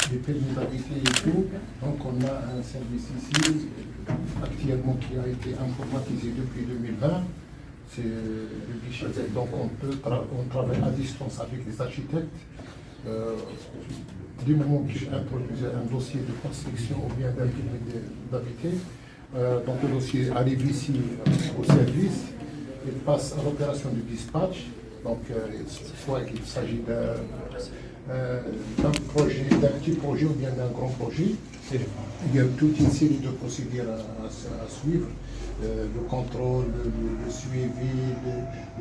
des permis d'habiter et tout. Donc on a un service ici, actuellement, qui a été informatisé depuis 2020. C'est le guichet. Donc on travaille à distance avec les architectes. Du moment que j'ai introduit un dossier de construction ou bien d'un permis d'habiter, donc le dossier arrive ici au service, il passe à l'opération du dispatch. Donc, soit qu'il s'agit d'un projet, d'un petit projet ou bien d'un grand projet, il y a toute une série de procédures à suivre. Le contrôle, le suivi,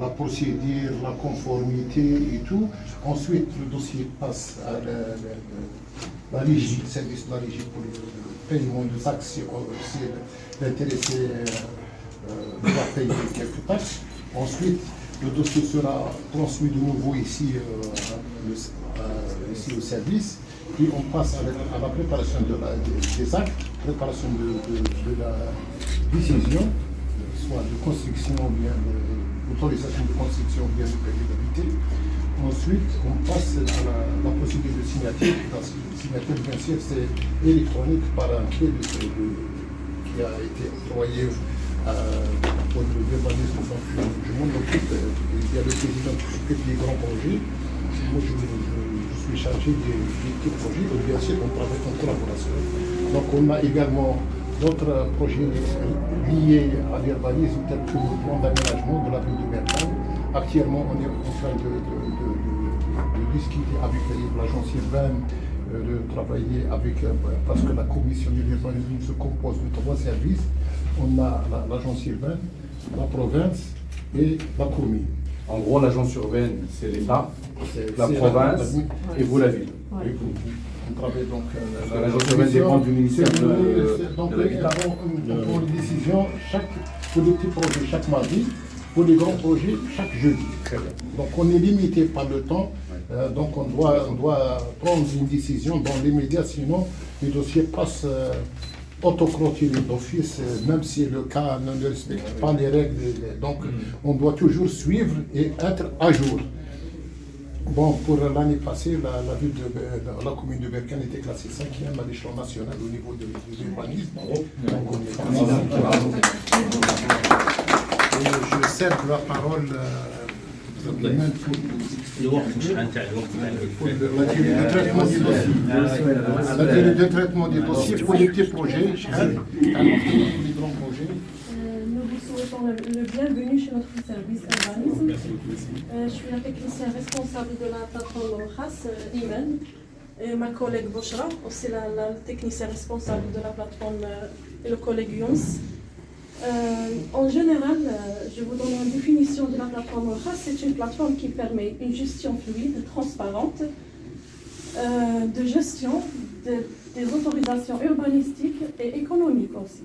la procédure, la conformité et tout. Ensuite, le dossier passe à la régie, le service de la régie pour le paiement de taxes si l'intéressé doit payer quelques taxes. Ensuite, le dossier sera transmis de nouveau ici, ici au service, puis on passe à la préparation des actes, préparation de la décision, soit de construction ou bien d'autorisation de construction ou bien de permis d'habiter. Ensuite, on passe à la procédure de signature. La signature, bien sûr, c'est électronique par un clé qui a été octroyé pour le urbanisme. Je m'en occupe. Il y a le président qui s'occupe des grands projets. Moi, je suis chargé des petits projets. Donc, bien sûr, on travaille en collaboration. Donc, on a également d'autres projets liés à l'urbanisme, tels que le plan d'aménagement de la ville de Berkane. Actuellement, on est en train de discuter avec l'agence urbaine, de travailler avec, parce que la commission de l'urbanisme se compose de 3 services. On a l'agence urbaine, la province et la commune. En gros, l'agence urbaine, c'est l'État, la province et vous, la ville. Ouais. On travaille donc. L'agence urbaine dépend du ministère donc, de l'Habitat. on prend une décision pour les petits projets chaque mardi, pour les grands projets chaque jeudi. Très bien. Donc on est limité par le temps, donc on doit prendre une décision dans l'immédiat, sinon le dossier passe autoclôturé d'office, même si le cas ne respecte pas les règles. Donc on doit toujours suivre et être à jour. Bon, pour l'année passée, la ville la commune de Berkane était classée 5e à l'échelon national au niveau de l'urbanisme. Donc on est et je cède la parole pour la durée de traitement des dossiers pour les petits projets, pour les grands projets. Nous vous souhaitons le bienvenu chez notre service urbanisme. Je suis la technicienne responsable de la plateforme RAS, Imen. Et ma collègue Boshra, aussi la technicienne responsable de la plateforme, et le collègue Younes. En général, je vous donne une définition de la plateforme RAS. C'est une plateforme qui permet une gestion fluide, transparente, de gestion des autorisations urbanistiques et économiques aussi.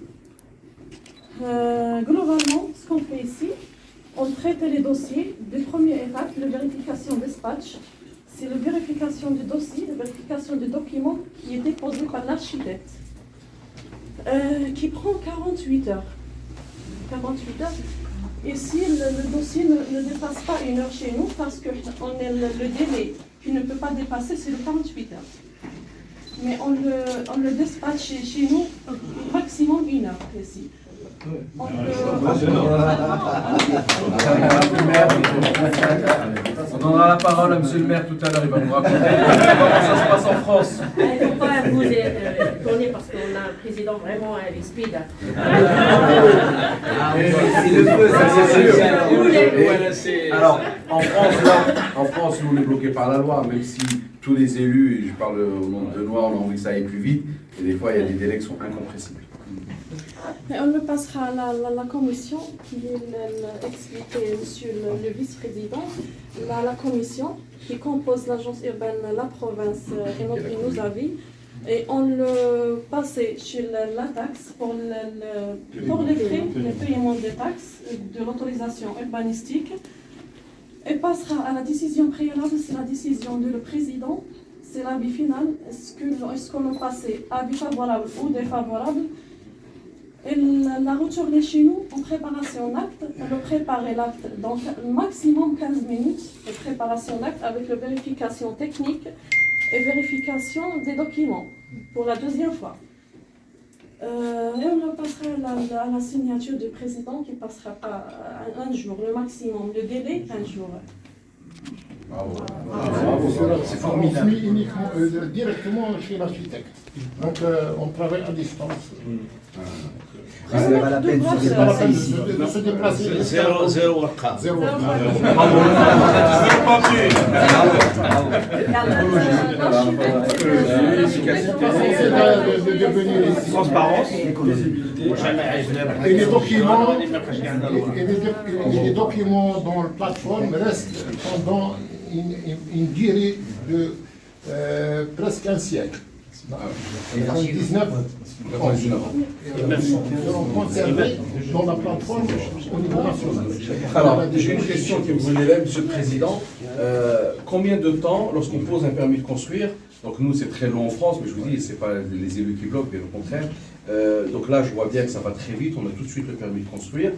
Globalement, ce qu'on fait ici, on traite les dossiers des premières étapes, la vérification dispatch. C'est la vérification du dossier, la vérification du document qui est déposé par l'architecte, qui prend 48 heures. 48 heures. Ici, le dossier ne dépasse pas 1 heure chez nous parce que le délai qui ne peut pas dépasser, c'est le 48 heures. Mais on le dispatche chez nous maximum 1 heure ici. On donnera la parole à monsieur le maire tout à l'heure, il va nous raconter comment ça se passe en France. Il ne faut pas vous étonner parce qu'on a un président vraiment à speed. C'est le feu, ça c'est sûr. Alors, en France, nous on est bloqué par la loi, même si tous les élus, et je parle au nom de Benoît, on a envie que ça aille plus vite, et des fois il y a des délais qui sont incompressibles. on le passera à la commission qui expliquait monsieur le vice-président, la commission qui compose l'agence urbaine, la province et nos avis. Et on le passait sur la taxe pour les frais, le paiement des taxes, de l'autorisation urbanistique. Et passera à la décision préalable, c'est la décision du président, c'est l'avis final. Est-ce qu'on a passé avis favorable ou défavorable? Et la retourner chez nous en préparation d'acte, on va préparer l'acte dans maximum 15 minutes de préparation d'acte avec la vérification technique et vérification des documents pour la deuxième fois. Et on le passera à la signature du président qui passera pas un jour, le maximum, le délai, un jour. C'est formidable. Uniquement, directement chez l'architecte. Donc on travaille à distance. C'est pas la peine de se C'est pas la peine déplacer ici. de se déplacer. Zéro workout. Zéro. De devenir Transparence. et les documents et les documents dans la plateforme restent pendant une durée de presque un siècle. Et l'archive 19 seront conservés dans la plateforme au niveau national. Alors, j'ai une question qui me venait là, Monsieur le Président. Combien de temps, lorsqu'on pose un permis de construire, donc nous c'est très long en France, mais je vous dis, c'est pas les élus qui bloquent, mais au contraire. Donc là, je vois bien que ça va très vite, on a tout de suite le permis de construire.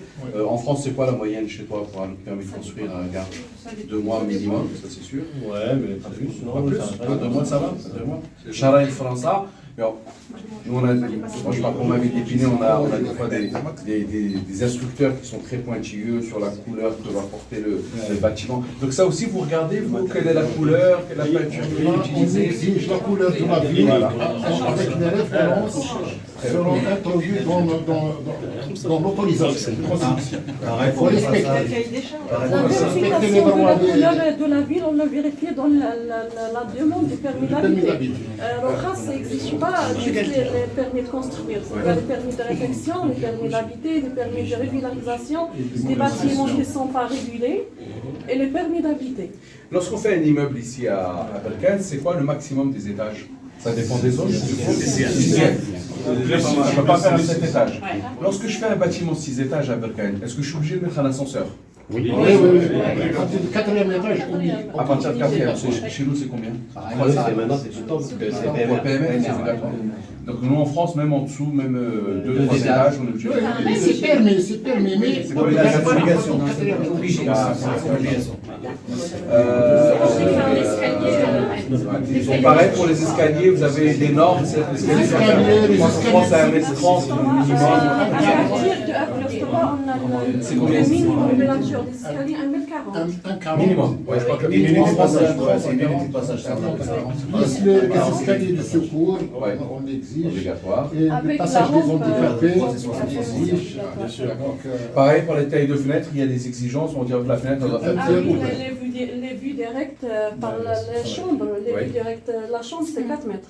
En France, c'est quoi la moyenne chez toi pour un permis de construire à un gars 2 mois minimum, ça c'est sûr. Ouais, mais pas plus. Pas plus. 2 mois, ça va 2 mois. Chara et França. Alors, nous, moi je parle pour ma ville d'Épinay, on a des fois des instructeurs qui sont très pointilleux sur la couleur que va porter le bâtiment. Donc ça aussi, vous regardez, vous, quelle est la couleur, quelle est la peinture qui est On utilisée. exige la couleur de la ville avec les références seront introduites dans l'autorisation de construction. Il faut respecter. La vérification de la couleur de la ville, on l'a vérifié dans la demande du permis d'habiter. Le ça n'existe pas juste les permis de construire. Il y a les permis de réfection, les permis d'habiter, les permis de régularisation, des bâtiments qui ne sont pas régulés et les permis d'habiter. Lorsqu'on fait un immeuble ici à Berkane, c'est quoi le maximum des étages? Ça dépend des zones. Je ne peux pas faire un 7 étages. Lorsque je fais un bâtiment 6 étages à Berkane, est-ce que je suis obligé de mettre un ascenseur? Oui. À partir du 4e étage, oui. À partir de 4e, chez nous c'est combien? Maintenant, c'est tout le temps parce que c'est Pour le PME, c'est obligatoire. Donc nous en France, même en dessous, même 2-3 étages, on est obligé. C'est permis, mais C'est pas obligation. C'est obligé. Pareil pour les escaliers, vous avez des normes, c'est l'escalier en France à 1m30 minimum. À partir de Abrestova, on a le minimum de largeur d'escalier 1m40. un carreau. Minimum. Ouais, je crois que le Une minimum minute en de France, passage, c'est une minute de passage. Plus les escaliers de secours, on exige. obligatoire. Et le Avec passage la des rampe, handicapés, c'est exige. obligatoire. Pareil pour les tailles de fenêtres, il y a des exigences, on dirait que la fenêtre elle doit faire Ah oui, les vues directes par les chambres, Oui. vues directes, la chambre c'est 4 mètres.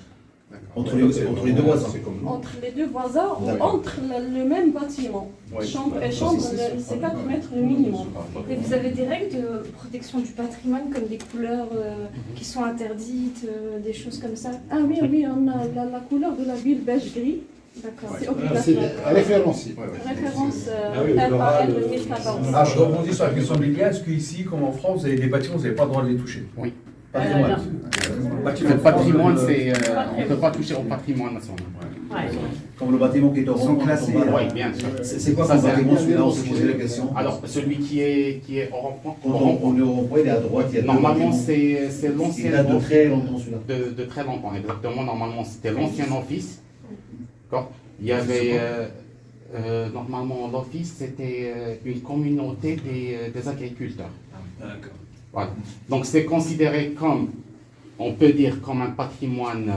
Entre les deux voisins. C'est comme nous. Entre les deux voisins ou D'accord. entre le même bâtiment. Oui. Chambre et chambre, c'est 4 mètres le minimum. Et vous avez des règles de protection du patrimoine, comme des couleurs qui sont interdites, des choses comme ça? Ah oui, on a la couleur de la ville beige-gris. D'accord. C'est C'est obligatoire. référencié. Référence oui, le LPL Laura, 2014. Ah, je rebondis sur la question de l'IA. Est-ce qu'ici, comme en France, vous avez des bâtiments, vous n'avez pas le droit de les toucher? Oui. Patrimoine. Le patrimoine, c'est, on ne peut pas toucher au patrimoine national. Comme le bâtiment qui est au rond. Oui, bien sûr. C'est quoi Ça, comme c'est bâtiment un- celui-là? On s'est posé la question. Alors, celui qui est au rond-point, Quand on est au rond-point, il est à droite, il y a deux normalement, bâtiments. c'est Il l'ancien date de très longtemps celui-là. de très longtemps, exactement. Normalement, c'était l'ancien office. D'accord. Il y avait, normalement, l'office, c'était une communauté des agriculteurs. Voilà. Donc, c'est considéré comme, on peut dire, comme un patrimoine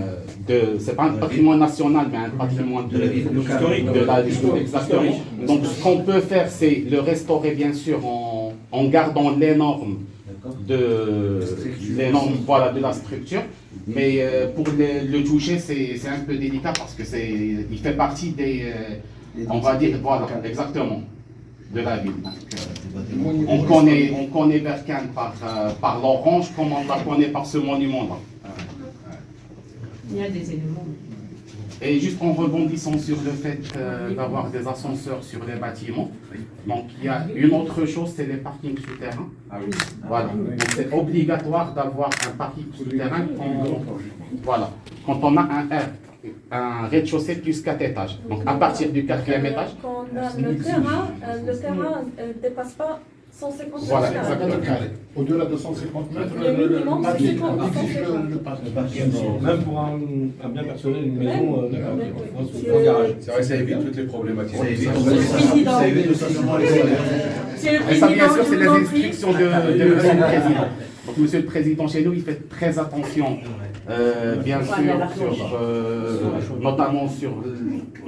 c'est pas un patrimoine national, mais un patrimoine De la ville. de la ville, exactement. Donc, ce qu'on peut faire, c'est le restaurer, bien sûr, en gardant les normes voilà, de la structure. Mais pour le toucher, c'est un peu délicat parce que il fait partie on va dire, voilà, exactement, de la ville. Donc, on connaît Berkane par l'orange comme on la connaît par ce monument-là. Il y a des éléments. Et juste en rebondissant sur le fait d'avoir des ascenseurs sur les bâtiments, donc il y a une autre chose, c'est les parkings souterrains. Voilà. Donc c'est obligatoire d'avoir un parking souterrain quand on a un rez-de-chaussée plus 4 étages. Donc à partir du 4e étage. Quand le terrain ne dépasse pas 150 Voilà, mètres carrés. exactement. Au-delà de 150 mètres, Le minimum, on exige 150. le parking. Même pour un bien personnel, une maison, d'accord. C'est vrai, ça évite toutes les problématiques. Ça évite tout simplement les C'est le Et ça, bien président sûr, qui c'est vous les en prie. instructions de Monsieur le Président. Donc, Monsieur le Président, chez nous, il fait très attention, bien sûr, notamment sur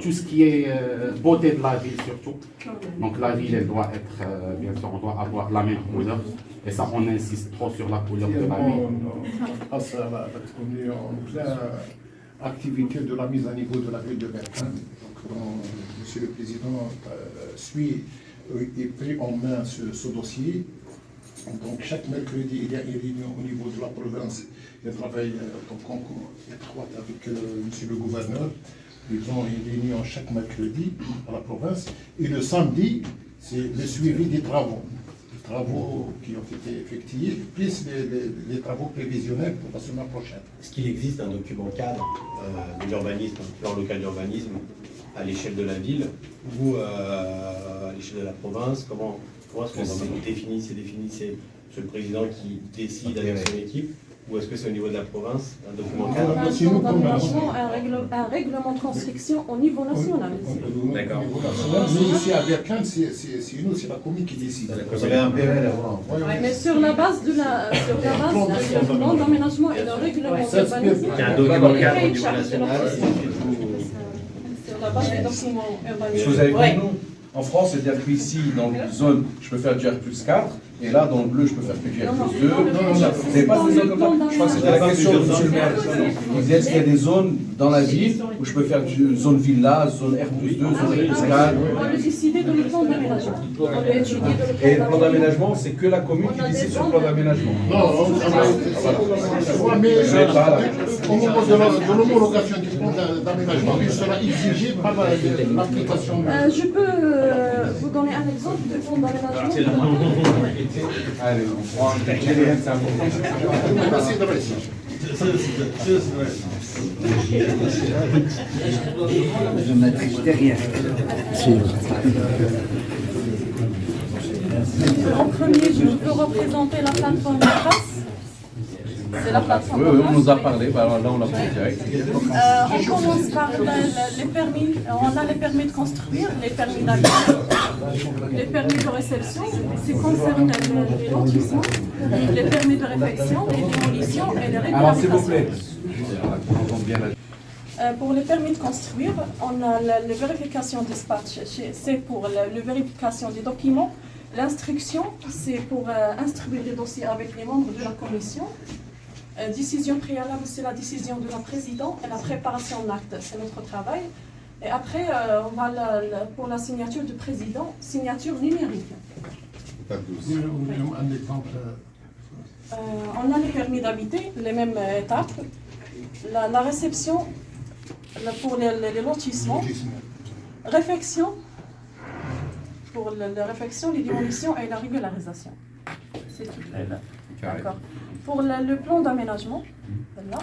tout ce qui est beauté de la ville, surtout. Donc, la ville, elle doit être, bien sûr, on doit avoir la même couleur. Et ça, on insiste trop sur la couleur de la ville. Parce qu'on est en pleine activité de la mise à niveau de la ville de Berkane. Donc, Monsieur le Président suit et pris en main ce dossier. Donc chaque mercredi, il y a une réunion au niveau de la province. Il travaille en concours étroite avec Monsieur le gouverneur. Ils ont une réunion chaque mercredi à la province. Et le samedi, c'est le suivi des travaux. Les travaux qui ont été effectués, plus les travaux prévisionnels pour la semaine prochaine. Est-ce qu'il existe un document cadre de l'urbanisme, un plan local d'urbanisme à l'échelle de la ville ou à l'échelle de la province? Comment est-ce que c'est défini? C'est Monsieur le Président qui décide avec son équipe, ou est-ce que c'est au niveau de la province, un document On cadre? a un plan d'aménagement, un règlement de construction au niveau national. D'accord. Mais ici à Berkane, c'est nous, c'est la commune qui décide. Vous avez un PRL avant. Mais sur la base du plan d'aménagement et le règlement d'urbanisme, Il y a un document cadre au niveau sur national. la base des documents Ce que urbanistiques. vous avez compris, nous, en France, c'est-à-dire qu'ici, dans la zone, je peux faire du R+4, et là, dans le bleu, je peux faire que du R+2. Vous n'avez pas des zones comme ça? Je crois que c'était la question de monsieur le maire. Il disait est-ce qu'il y a des zones dans la ville où je peux faire du zone villa, zone R+2, zone R+4? On va le décider dans le plan d'aménagement. On va étudier dans le Et le plan d'aménagement, c'est que la commune qui décide sur le plan d'aménagement. Non, mais au moment de l'homologation du plan d'aménagement, il sera exigé par l'application. Je peux vous donner un exemple de plan d'aménagement. Allez, on prend un TGN, c'est important. Merci de réussir. En premier, je peux représenter la plateforme Trace. C'est la plateforme. Oui, on nous a parlé, bah, là on l'a pris direct. On commence par les permis. On a les permis de construire, les permis d'habiter, les permis de réception, ce qui concerne les lotissements, les permis de réfection, les démolitions et les Alors s'il vous réhabilitations. plaît. Pour les permis de construire, on a la vérification dispatch, c'est pour la vérification des documents. L'instruction, c'est pour instruire les dossiers avec les membres de la commission. Décision préalable, c'est la décision de la présidente et la préparation de l'acte, c'est notre travail. Et après, on va pour la signature du président, signature numérique. Un exemple. On a les permis d'habiter, les mêmes étapes. La réception pour les lotissements. Réfection pour la réfection, les démolitions et la régularisation. C'est tout. D'accord. Pour le plan d'aménagement, là,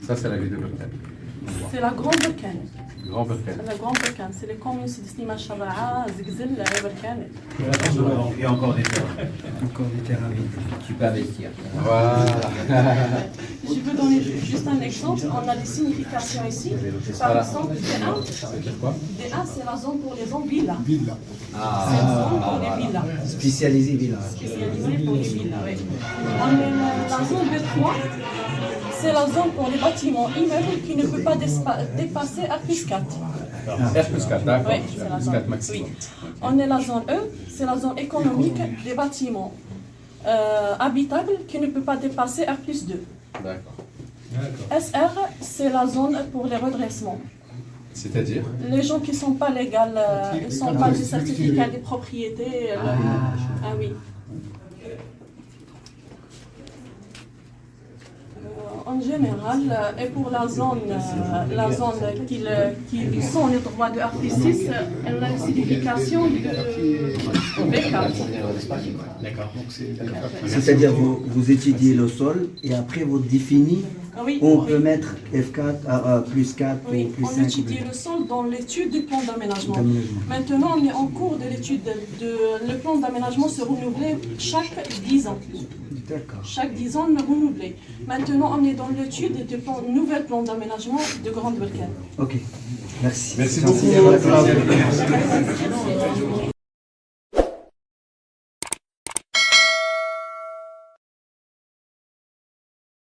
Ça c'est la ville de Berkane. c'est la Grande Berkane. Grand Berkane. La Grande Berkane, c'est les communes, c'est Slimane Chaba'a, Zigzil, Berkane. Il y a encore des terrains. Tu peux investir. Voilà. Je veux donner juste un exemple. On a des significations ici. Par exemple, D1, c'est la zone pour les zones villas. Villa. C'est une zone pour les villas. Spécialisé villa. Spécialisée pour les villas, oui. On a la zone B3. C'est la zone pour les bâtiments immeubles qui ne peut pas dépasser R+4. R+4, d'accord. Oui, c'est la zone. R+4 maximum. Oui. On est la zone E, c'est la zone économique des bâtiments habitables qui ne peut pas dépasser R+2. D'accord. SR, c'est la zone pour les redressements. C'est-à-dire Les gens qui ne sont pas légales, ils ne sont pas des certificats de propriété. Ah oui. On en général, et pour la zone qui sont les droits de RP6, elle a une signification de B4. D'accord. C'est-à-dire vous étudiez le sol et après vous définissez, Oui, on oui. peut mettre F4, plus 4 Oui, ou plus on 5. étudie le sol dans l'étude du plan d'aménagement. D'aménagement. Maintenant, on est en cours de l'étude le plan d'aménagement se renouvelle chaque 10 ans. D'accord. Chaque 10 ans, on est renouvelé. Maintenant, on est dans l'étude du nouvel plan d'aménagement de Grande-Bretagne. Ok. Merci. Merci Merci. beaucoup. Merci.